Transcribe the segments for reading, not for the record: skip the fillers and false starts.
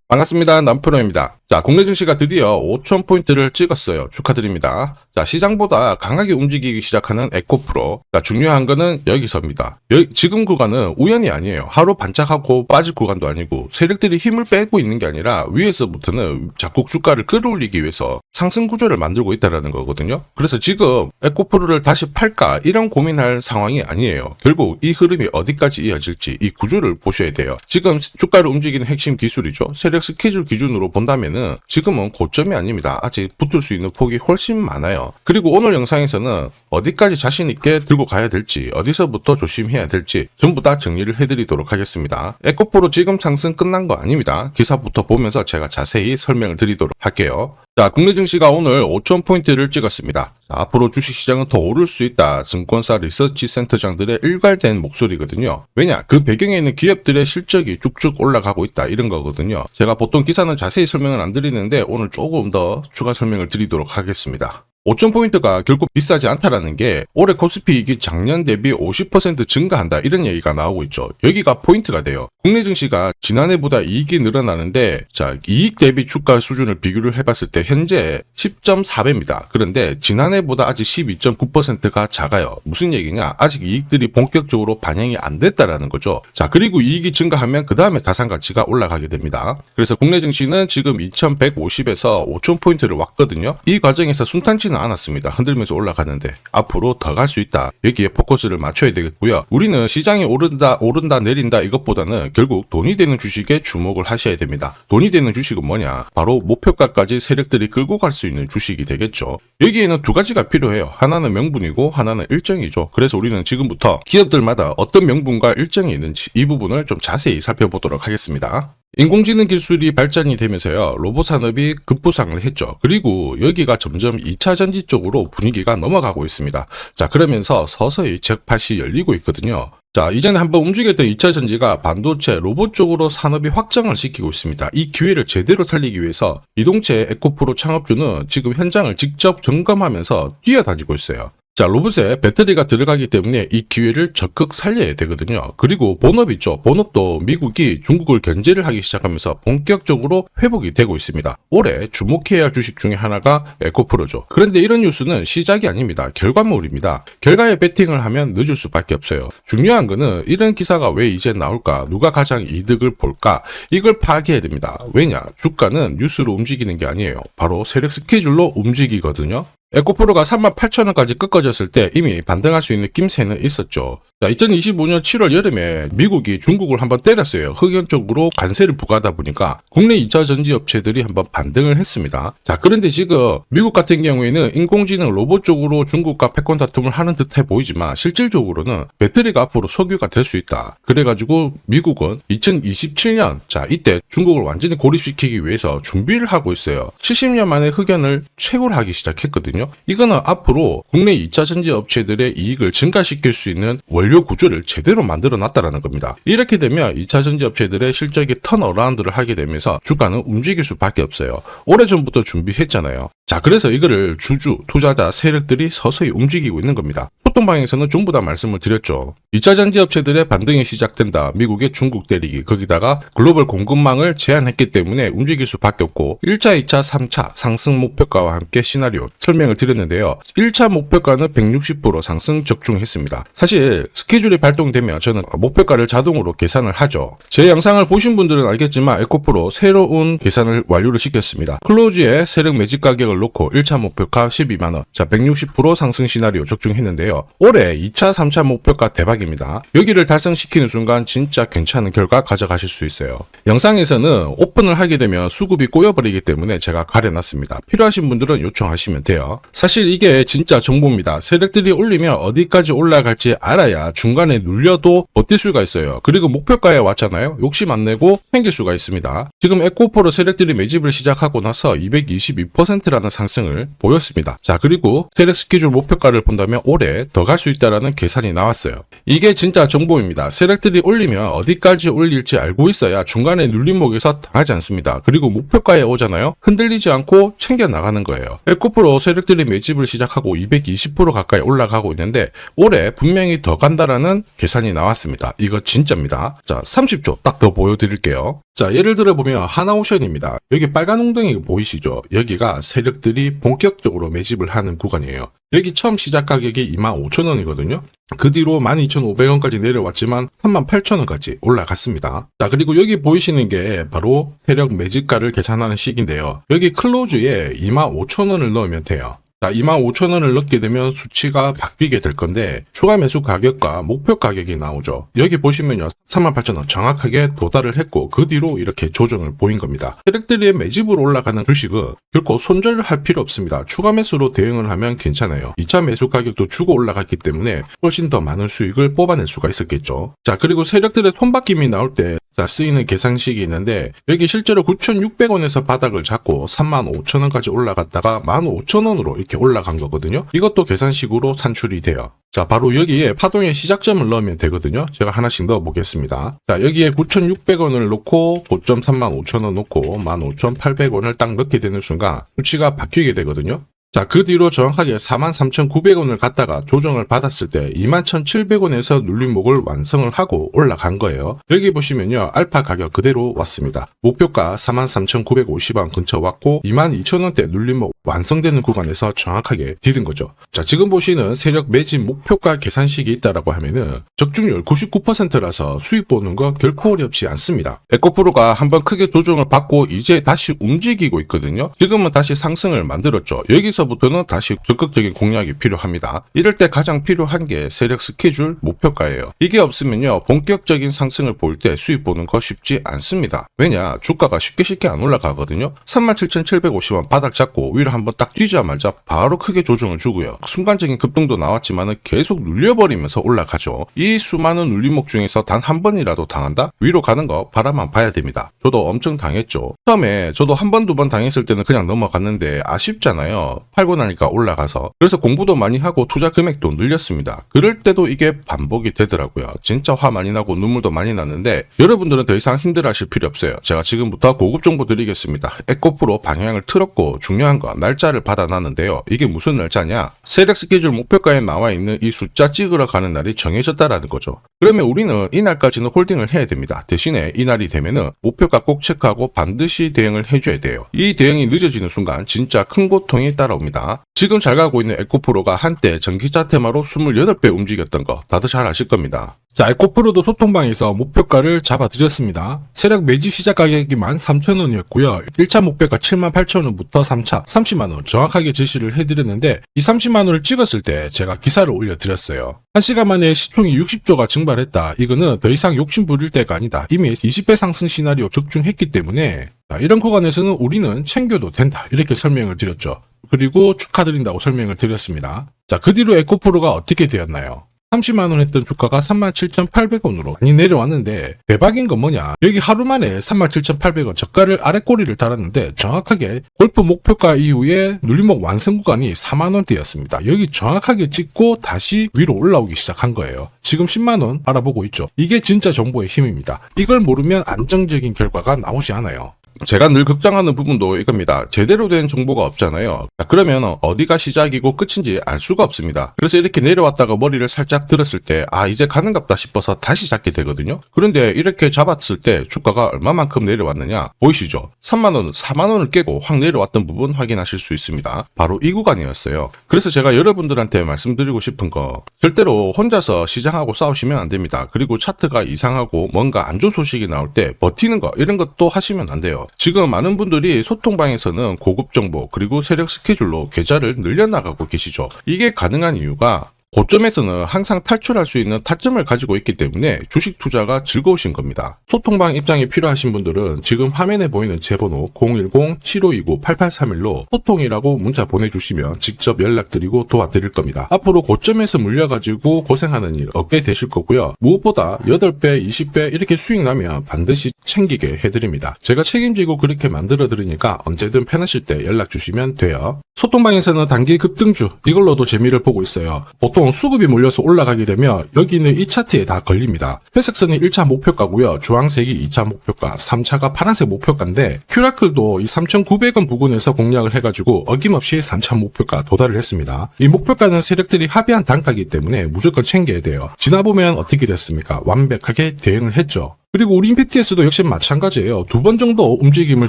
반갑습니다. 남프로입니다. 자, 국내 증시가 드디어 5,000포인트를 찍었어요. 축하드립니다. 자, 시장보다 강하게 움직이기 시작하는 에코프로. 자, 중요한 거는 여기서입니다. 지금 구간은 우연이 아니에요. 하루 반짝하고 빠질 구간도 아니고 세력들이 힘을 빼고 있는 게 아니라 위에서부터는 자꾸 주가를 끌어올리기 위해서 상승 구조를 만들고 있다는 거거든요. 그래서 지금 에코프로를 다시 팔까 이런 고민할 상황이 아니에요. 결국 이 흐름이 어디까지 이어질지 이 구조를 보셔야 돼요. 지금 주가를 움직이는 핵심 기술이죠. 세력 스케줄 기준으로 본다면은 지금은 고점이 아닙니다. 아직 붙을 수 있는 폭이 훨씬 많아요. 그리고 오늘 영상에서는 어디까지 자신 있게 들고 가야 될지, 어디서부터 조심해야 될지 전부 다 정리를 해드리도록 하겠습니다. 에코프로 지금 상승 끝난 거 아닙니다. 기사부터 보면서 제가 자세히 설명을 드리도록 할게요. 자, 국내 증시가 오늘 5,000포인트를 찍었습니다. 자, 앞으로 주식시장은 더 오를 수 있다. 증권사 리서치 센터장들의 일괄된 목소리거든요. 왜냐? 그 배경에 있는 기업들의 실적이 쭉쭉 올라가고 있다. 이런 거거든요. 제가 보통 기사는 자세히 설명을 안 드리는데 오늘 조금 더 추가 설명을 드리도록 하겠습니다. 5,000포인트가 결코 비싸지 않다라는 게 올해 코스피 이익이 작년 대비 50% 증가한다 이런 얘기가 나오고 있죠. 여기가 포인트가 돼요. 국내 증시가 지난해보다 이익이 늘어나는데 자, 이익 대비 주가 수준을 비교를 해봤을 때 현재 10.4배입니다. 그런데 지난해보다 아직 12.9%가 작아요. 무슨 얘기냐? 아직 이익들이 본격적으로 반영이 안 됐다라는 거죠. 자, 그리고 이익이 증가하면 그 다음에 자산가치가 올라가게 됩니다. 그래서 국내 증시는 지금 2150에서 5,000포인트를 왔거든요. 이 과정에서 순탄치는 않았습니다. 흔들면서 올라가는데 앞으로 더 갈 수 있다. 여기에 포커스를 맞춰야 되겠고요. 우리는 시장이 오른다 내린다 이것보다는 결국 돈이 되는 주식에 주목을 하셔야 됩니다. 돈이 되는 주식은 뭐냐? 바로 목표가까지 세력들이 끌고 갈 수 있는 주식이 되겠죠. 여기에는 두 가지가 필요해요. 하나는 명분이고 하나는 일정이죠. 그래서 우리는 지금부터 기업들마다 어떤 명분과 일정이 있는지 이 부분을 좀 자세히 살펴보도록 하겠습니다. 인공지능 기술이 발전이 되면서요, 로봇 산업이 급부상을 했죠. 그리고 여기가 점점 2차 전지 쪽으로 분위기가 넘어가고 있습니다. 자, 그러면서 서서히 잭팟이 열리고 있거든요. 자, 이전에 한번 움직였던 2차 전지가 반도체, 로봇 쪽으로 산업이 확장을 시키고 있습니다. 이 기회를 제대로 살리기 위해서 이동체 에코프로 창업주는 지금 현장을 직접 점검하면서 뛰어다니고 있어요. 자, 로봇에 배터리가 들어가기 때문에 이 기회를 적극 살려야 되거든요. 그리고 본업 있죠. 본업도 미국이 중국을 견제를 하기 시작하면서 본격적으로 회복이 되고 있습니다. 올해 주목해야 할 주식 중에 하나가 에코프로죠. 그런데 이런 뉴스는 시작이 아닙니다. 결과물입니다. 결과에 베팅을 하면 늦을 수밖에 없어요. 중요한 거는 이런 기사가 왜 이제 나올까? 누가 가장 이득을 볼까? 이걸 파악해야 됩니다. 왜냐? 주가는 뉴스로 움직이는 게 아니에요. 바로 세력 스케줄로 움직이거든요. 에코프로가 38,000원까지 꺾어졌을 때 이미 반등할 수 있는 낌새는 있었죠. 자, 2025년 7월 여름에 미국이 중국을 한번 때렸어요. 흑연적으로 관세를 부과하다 보니까 국내 2차 전지 업체들이 한번 반등을 했습니다. 자, 그런데 지금 미국 같은 경우에는 인공지능 로봇 쪽으로 중국과 패권 다툼을 하는 듯해 보이지만 실질적으로는 배터리가 앞으로 석유가 될 수 있다. 그래가지고 미국은 2027년 자, 이때 중국을 완전히 고립시키기 위해서 준비를 하고 있어요. 70년 만에 흑연을 채굴하기 시작했거든요. 이거는 앞으로 국내 2차 전지 업체들의 이익을 증가시킬 수 있는 원료 구조를 제대로 만들어 놨다라는 겁니다. 이렇게 되면 2차 전지 업체들의 실적이 턴어라운드를 하게 되면서 주가는 움직일 수밖에 없어요. 오래전부터 준비했잖아요. 자, 그래서 이거를 주주, 투자자, 세력들이 서서히 움직이고 있는 겁니다. 소통방에서는 전부 다 말씀을 드렸죠. 2차 전지 업체들의 반등이 시작된다. 미국의 중국 때리기, 거기다가 글로벌 공급망을 제한했기 때문에 움직일 수밖에 없고 1차, 2차, 3차 상승 목표가와 함께 시나리오 설명을 드렸는데요. 1차 목표가는 160% 상승 적중했습니다. 사실 스케줄이 발동되면 저는 목표가를 자동으로 계산을 하죠. 제 영상을 보신 분들은 알겠지만 에코프로 새로운 계산을 완료를 시켰습니다. 클로즈에 세력 매집 가격을 놓고 1차 목표가 12만원, 자 160% 상승 시나리오 적중했는데요. 올해 2차, 3차 목표가 대박입니다. 여기를 달성시키는 순간 진짜 괜찮은 결과 가져가실 수 있어요. 영상에서는 오픈을 하게 되면 수급이 꼬여버리기 때문에 제가 가려놨습니다. 필요하신 분들은 요청하시면 돼요. 사실 이게 진짜 정보입니다. 세력들이 올리면 어디까지 올라갈지 알아야 중간에 눌려도 버틸 수가 있어요. 그리고 목표가에 왔잖아요. 욕심 안 내고 챙길 수가 있습니다. 지금 에코프로 세력들이 매집을 시작하고 나서 222%라는 있다라는 상승을 보였습니다. 자, 그리고 세력 스케줄 목표가를 본다면 올해 더 갈 수 있다라는 계산이 나왔어요. 이게 진짜 정보입니다. 세력들이 올리면 어디까지 올릴지 알고 있어야 중간에 눌림목에서 당하지 않습니다. 그리고 목표가에 오잖아요. 흔들리지 않고 챙겨 나가는 거예요. 에코프로 세력들이 매집을 시작하고 220% 가까이 올라가고 있는데 올해 분명히 더 간다라는 계산이 나왔습니다. 이거 진짜입니다. 자, 30초 딱 더 보여드릴게요. 자, 예를 들어 보면 하나오션입니다. 여기 빨간 웅덩이 보이시죠? 여기가 세력들이 본격적으로 매집을 하는 구간이에요. 여기 처음 시작 가격이 25,000원이거든요. 그 뒤로 12,500원까지 내려왔지만 38,000원까지 올라갔습니다. 자, 그리고 여기 보이시는 게 바로 세력 매집가를 계산하는 식인데요. 여기 클로즈에 25,000원을 넣으면 돼요. 자, 25,000원을 넣게 되면 수치가 바뀌게 될 건데 추가 매수 가격과 목표 가격이 나오죠. 여기 보시면요. 38,000원 정확하게 도달을 했고 그 뒤로 이렇게 조정을 보인 겁니다. 세력들이 매집으로 올라가는 주식은 결코 손절할 필요 없습니다. 추가 매수로 대응을 하면 괜찮아요. 2차 매수 가격도 주고 올라갔기 때문에 훨씬 더 많은 수익을 뽑아낼 수가 있었겠죠. 자, 그리고 세력들의 손바뀜이 나올 때 쓰이는 계산식이 있는데 여기 실제로 9,600원에서 바닥을 잡고 35,000원까지 올라갔다가 15,000원으로 이렇게 올라간 거거든요. 이것도 계산식으로 산출이 돼요. 자, 바로 여기에 파동의 시작점을 넣으면 되거든요. 제가 하나씩 넣어 보겠습니다. 자, 여기에 9,600원을 놓고 고점 35,000원 놓고 15,800원을 딱 넣게 되는 순간 수치가 바뀌게 되거든요. 자, 그 뒤로 정확하게 43,900원을 갖다가 조정을 받았을 때 21,700원에서 눌림목을 완성을 하고 올라간 거예요. 여기 보시면요. 알파 가격 그대로 왔습니다. 목표가 43,950원 근처 왔고 22,000원대 눌림목 완성되는 구간에서 정확하게 디딘 거죠. 자, 지금 보시는 세력 매집 목표가 계산식이 있다라고 하면은 적중률 99%라서 수익 보는 거 결코 어렵지 않습니다. 에코프로가 한번 크게 조정을 받고 이제 다시 움직이고 있거든요. 지금은 다시 상승을 만들었죠. 여기서부터는 다시 적극적인 공략이 필요합니다. 이럴 때 가장 필요한 게 세력 스케줄 목표가예요. 이게 없으면요. 본격적인 상승을 볼 때 수익 보는 거 쉽지 않습니다. 왜냐? 주가가 쉽게 안 올라가거든요. 37,750원 바닥 잡고 위로 한번 딱 뛰자마자 바로 크게 조정을 주고요. 순간적인 급등도 나왔지만은 계속 눌려버리면서 올라가죠. 이 수많은 눌림목 중에서 단 한 번이라도 당한다? 위로 가는 거 바라만 봐야 됩니다. 저도 엄청 당했죠. 처음에 저도 한 번, 두 번 당했을 때는 그냥 넘어갔는데 아쉽잖아요. 팔고 나니까 올라가서. 그래서 공부도 많이 하고 투자 금액도 늘렸습니다. 그럴 때도 이게 반복이 되더라고요. 진짜 화 많이 나고 눈물도 많이 났는데 여러분들은 더 이상 힘들어하실 필요 없어요. 제가 지금부터 고급 정보 드리겠습니다. 에코프로 방향을 틀었고 중요한 건 날짜를 받아놨는데요. 이게 무슨 날짜냐? 세력 스케줄 목표가에 나와 있는 이 숫자 찍으러 가는 날이 정해졌다라는 거죠. 그러면 우리는 이 날까지는 홀딩을 해야 됩니다. 대신에 이 날이 되면은 목표가 꼭 체크하고 반드시 대응을 해줘야 돼요. 이 대응이 늦어지는 순간 진짜 큰 고통이 따라옵니다. 지금 잘 가고 있는 에코프로가 한때 전기차 테마로 28배 움직였던 거 다들 잘 아실 겁니다. 자, 에코프로도 소통방에서 목표가를 잡아드렸습니다. 세력 매집 시작 가격이 13,000원이었고요. 1차 목표가 78,000원부터 3차 30만원 정확하게 제시를 해드렸는데 이 30만원을 찍었을 때 제가 기사를 올려드렸어요. 1시간 만에 시총이 60조가 증발했다. 이거는 더 이상 욕심 부릴 때가 아니다. 이미 20배 상승 시나리오 적중했기 때문에 이런 구간에서는 우리는 챙겨도 된다. 이렇게 설명을 드렸죠. 그리고 축하드린다고 설명을 드렸습니다. 자, 그 뒤로 에코프로가 어떻게 되었나요? 30만원 했던 주가가 37,800원으로 많이 내려왔는데 대박인 건 뭐냐? 여기 하루 만에 37,800원 저가를 아래 꼬리를 달았는데 정확하게 골프 목표가 이후에 눌림목 완성 구간이 4만원대였습니다. 여기 정확하게 찍고 다시 위로 올라오기 시작한 거예요. 지금 10만원 알아보고 있죠. 이게 진짜 정보의 힘입니다. 이걸 모르면 안정적인 결과가 나오지 않아요. 제가 늘 걱정하는 부분도 이겁니다. 제대로 된 정보가 없잖아요. 그러면 어디가 시작이고 끝인지 알 수가 없습니다. 그래서 이렇게 내려왔다가 머리를 살짝 들었을 때 이제 가는갑다 싶어서 다시 잡게 되거든요. 그런데 이렇게 잡았을 때 주가가 얼마만큼 내려왔느냐 보이시죠? 3만원, 4만원을 깨고 확 내려왔던 부분 확인하실 수 있습니다. 바로 이 구간이었어요. 그래서 제가 여러분들한테 말씀드리고 싶은 거 절대로 혼자서 시장하고 싸우시면 안 됩니다. 그리고 차트가 이상하고 뭔가 안 좋은 소식이 나올 때 버티는 거 이런 것도 하시면 안 돼요. 지금 많은 분들이 소통방에서는 고급 정보 그리고 세력 스케줄로 계좌를 늘려나가고 계시죠. 이게 가능한 이유가 고점에서는 항상 탈출할 수 있는 타점을 가지고 있기 때문에 주식 투자가 즐거우신 겁니다. 소통방 입장이 필요하신 분들은 지금 화면에 보이는 제 번호 010-7529-8831로 소통이라고 문자 보내주시면 직접 연락드리고 도와드릴 겁니다. 앞으로 고점에서 물려가지고 고생하는 일 없게 되실 거고요. 무엇보다 8배, 20배 이렇게 수익 나면 반드시 챙기게 해드립니다. 제가 책임지고 그렇게 만들어 드리니까 언제든 편하실 때 연락 주시면 돼요. 소통방에서는 단기 급등주 이걸로도 재미를 보고 있어요. 보통 수급이 몰려서 올라가게 되면 여기 있는 이 차트에 다 걸립니다. 회색선이 1차 목표가고요. 주황색이 2차 목표가, 3차가 파란색 목표가인데 큐라클도 이 3,900원 부근에서 공략을 해가지고 어김없이 3차 목표가 도달을 했습니다. 이 목표가는 세력들이 합의한 단가이기 때문에 무조건 챙겨야 돼요. 지나보면 어떻게 됐습니까? 완벽하게 대응을 했죠. 그리고 우리 임팩트에서도 역시 마찬가지예요. 2번 정도 움직임을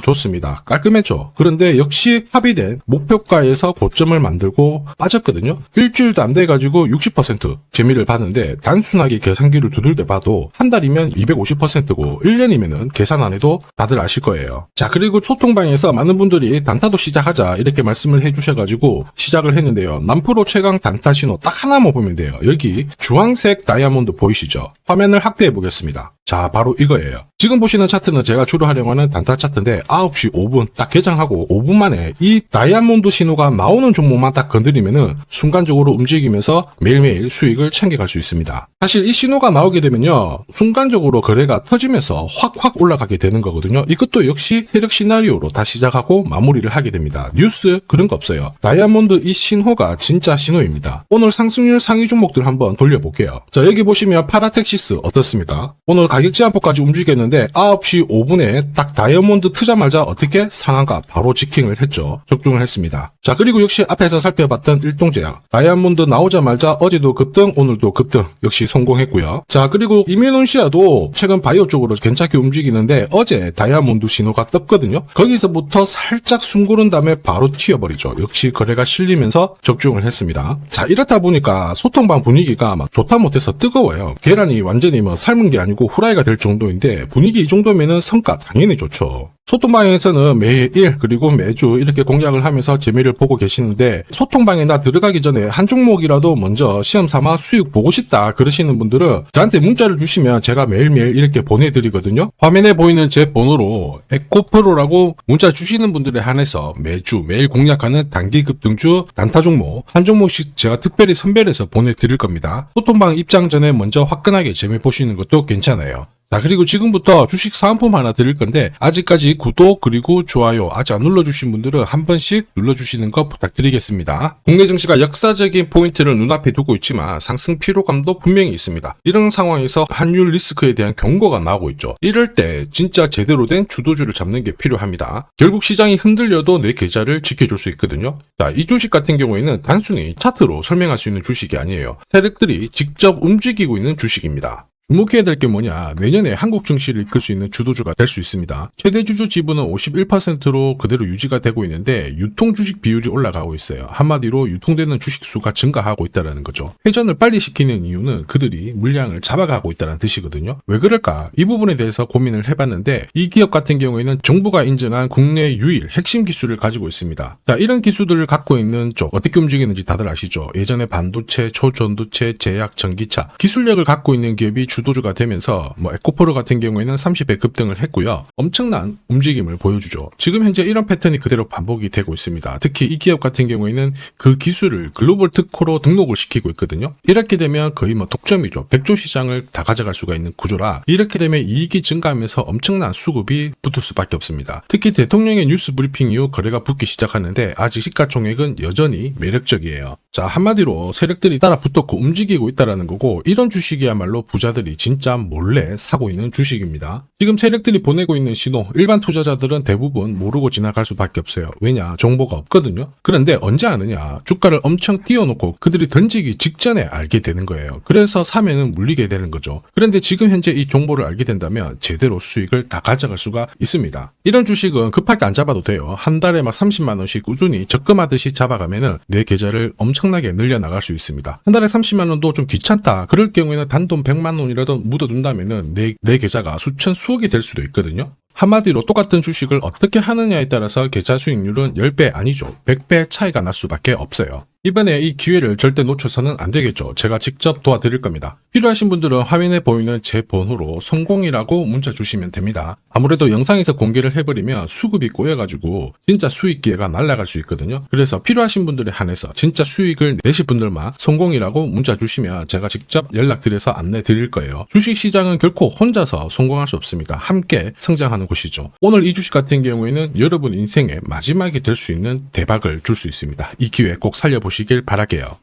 줬습니다. 깔끔했죠. 그런데 역시 합의된 목표가에서 고점을 만들고 빠졌거든요. 일주일도 안 돼가지고 60% 재미를 봤는데 단순하게 계산기를 두들겨 봐도 한 달이면 250%고 1년이면은 계산 안 해도 다들 아실 거예요. 자, 그리고 소통방에서 많은 분들이 단타도 시작하자 이렇게 말씀을 해주셔가지고 시작을 했는데요. 남프로 최강 단타 신호 딱 하나만 보면 돼요. 여기 주황색 다이아몬드 보이시죠? 화면을 확대해 보겠습니다. 자, 바로 이거예요. 지금 보시는 차트는 제가 주로 활용하는 단타 차트인데 9시 5분 딱 개장하고 5분 만에 이 다이아몬드 신호가 나오는 종목만 딱 건드리면은 순간적으로 움직이면서 매일매일 수익을 챙겨갈 수 있습니다. 사실 이 신호가 나오게 되면요. 순간적으로 거래가 터지면서 확 올라가게 되는 거거든요. 이것도 역시 세력 시나리오로 다 시작하고 마무리를 하게 됩니다. 뉴스 그런 거 없어요. 다이아몬드 이 신호가 진짜 신호입니다. 오늘 상승률 상위 종목들 한번 돌려볼게요. 자, 여기 보시면 파라텍시스 어떻습니까? 오늘 가격 제한폭까지 움직였는데 9시 5분에 딱 다이아몬드 트자마자 어떻게 상한가 바로 지킹을 했죠. 적중을 했습니다. 자, 그리고 역시 앞에서 살펴봤던 일동제약 다이아몬드 나오자마자 어제도 급등 오늘도 급등 역시 성공했고요. 자, 그리고 이뮤논시아도 최근 바이오 쪽으로 괜찮게 움직이는데 어제 다이아몬드 신호가 떴거든요. 거기서부터 살짝 숨고른 다음에 바로 튀어버리죠. 역시 거래가 실리면서 적중을 했습니다. 자, 이렇다 보니까 소통방 분위기가 막 좋다 못해서 뜨거워요. 계란이 완전히 뭐 삶은 게 아니고 후라이가 될 정도인데 분위기 이 정도면은 성과 당연히 좋죠. 소통방에서는 매일 그리고 매주 이렇게 공략을 하면서 재미를 보고 계시는데 소통방에 나 들어가기 전에 한 종목이라도 먼저 시험삼아 수익 보고 싶다 그러시는 분들은 저한테 문자를 주시면 제가 매일매일 이렇게 보내드리거든요. 화면에 보이는 제 번호로 에코프로라고 문자 주시는 분들에 한해서 매일 공략하는 단기 급등주 단타 종목 한 종목씩 제가 특별히 선별해서 보내드릴 겁니다. 소통방 입장 전에 먼저 화끈하게 재미 보시는 것도 괜찮아요. 자, 그리고 지금부터 주식 사은품 하나 드릴 건데 아직까지 구독 그리고 좋아요 아직 안 눌러주신 분들은 한 번씩 눌러주시는 거 부탁드리겠습니다. 국내 증시가 역사적인 포인트를 눈앞에 두고 있지만 상승 피로감도 분명히 있습니다. 이런 상황에서 환율 리스크에 대한 경고가 나오고 있죠. 이럴 때 진짜 제대로 된 주도주를 잡는 게 필요합니다. 결국 시장이 흔들려도 내 계좌를 지켜줄 수 있거든요. 자, 이 주식 같은 경우에는 단순히 차트로 설명할 수 있는 주식이 아니에요. 세력들이 직접 움직이고 있는 주식입니다. 주목해야 될 게 뭐냐, 내년에 한국 증시를 이끌 수 있는 주도주가 될 수 있습니다. 최대 주주 지분은 51%로 그대로 유지가 되고 있는데 유통 주식 비율이 올라가고 있어요. 한마디로 유통되는 주식 수가 증가하고 있다는 거죠. 회전을 빨리 시키는 이유는 그들이 물량을 잡아가고 있다는 뜻이거든요. 왜 그럴까? 이 부분에 대해서 고민을 해봤는데 이 기업 같은 경우에는 정부가 인정한 국내 유일 핵심 기술을 가지고 있습니다. 자, 이런 기술들을 갖고 있는 쪽 어떻게 움직이는지 다들 아시죠? 예전에 반도체, 초전도체, 제약, 전기차 기술력을 갖고 있는 기업이 주도주가 되면서 에코프로 같은 경우에는 30배 급등을 했고요. 엄청난 움직임을 보여주죠. 지금 현재 이런 패턴이 그대로 반복이 되고 있습니다. 특히 이 기업 같은 경우에는 그 기술을 글로벌 특허로 등록을 시키고 있거든요. 이렇게 되면 거의 독점이죠. 100조 시장을 다 가져갈 수가 있는 구조라 이렇게 되면 이익이 증가하면서 엄청난 수급이 붙을 수밖에 없습니다. 특히 대통령의 뉴스 브리핑 이후 거래가 붙기 시작하는데 아직 시가총액은 여전히 매력적이에요. 자, 한마디로 세력들이 따라 붙었고 움직이고 있다는 거고 이런 주식이야말로 부자들이 진짜 몰래 사고 있는 주식입니다. 지금 세력들이 보내고 있는 신호 일반 투자자들은 대부분 모르고 지나갈 수밖에 없어요. 왜냐? 정보가 없거든요. 그런데 언제 아느냐? 주가를 엄청 띄워놓고 그들이 던지기 직전에 알게 되는 거예요. 그래서 사면은 물리게 되는 거죠. 그런데 지금 현재 이 정보를 알게 된다면 제대로 수익을 다 가져갈 수가 있습니다. 이런 주식은 급하게 안 잡아도 돼요. 한 달에 30만 원씩 꾸준히 적금하듯이 잡아가면은 내 계좌를 엄청나게 늘려나갈 수 있습니다. 한 달에 30만 원도 좀 귀찮다. 그럴 경우에는 단돈 100만 원이라도 묻어둔다면은 내 계좌가 수천 수억이 될 수도 있거든요. 한마디로 똑같은 주식을 어떻게 하느냐에 따라서 계좌 수익률은 10배 아니죠. 100배 차이가 날 수밖에 없어요. 이번에 이 기회를 절대 놓쳐서는 안 되겠죠. 제가 직접 도와드릴 겁니다. 필요하신 분들은 화면에 보이는 제 번호로 성공이라고 문자 주시면 됩니다. 아무래도 영상에서 공개를 해버리면 수급이 꼬여가지고 진짜 수익 기회가 날아갈 수 있거든요. 그래서 필요하신 분들에 한해서 진짜 수익을 내실 분들만 성공이라고 문자 주시면 제가 직접 연락드려서 안내 드릴 거예요. 주식시장은 결코 혼자서 성공할 수 없습니다. 함께 성장하는 곳이죠. 오늘 이 주식 같은 경우에는 여러분 인생의 마지막이 될 수 있는 대박을 줄 수 있습니다. 이 기회 꼭 살려보시길 바랄게요.